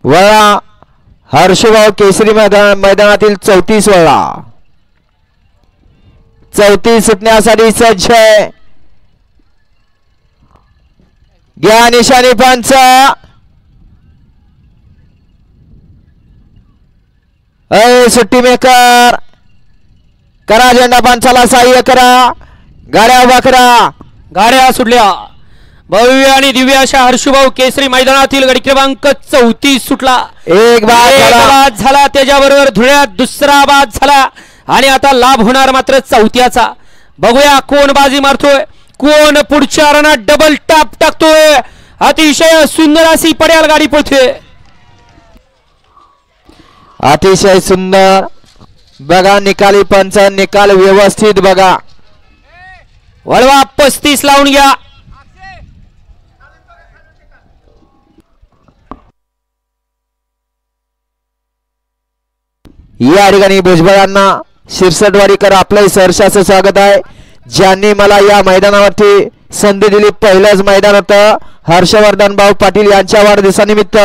वळा हर्षभाऊ केसरी मैदानातील 34 वळा 34 सुटण्यासाठी सज्ज घ्या निशाणी पंच सुट्टी मेकर करा झेंडा पंचाला सहाय्य करा गाड्या उभा करा गाड्या सुटल्या भव्य आणि दिव्य अशा हर्षभाऊ केसरी मैदानातील गडी क्रमांक 34 सुटला एक बाद झाला त्याच्याबरोबर धुळ्यात दुसरा बाद झाला आणि आता लाभ होणार मात्र चौथ्याचा बघूया कोण बाजी मारतोय कोण पुढच्या रनात डबल टॅप टाकतोय अतिशय सुंदर अशी पड्याल गाडी पळते अतिशय सुंदर बघा निकाली पंच निकाल व्यवस्थित बघा वळवा 35 लावून घ्या या ठिकाणी भुजबळांना शिरसटवाडीकर आपलं सहर्षाचं स्वागत आहे ज्यांनी मला या मैदानावरती संधी दिली पहिलंच मैदान होतं हर्षवर्धन भाऊ पाटील यांच्या वाढदिवसानिमित्त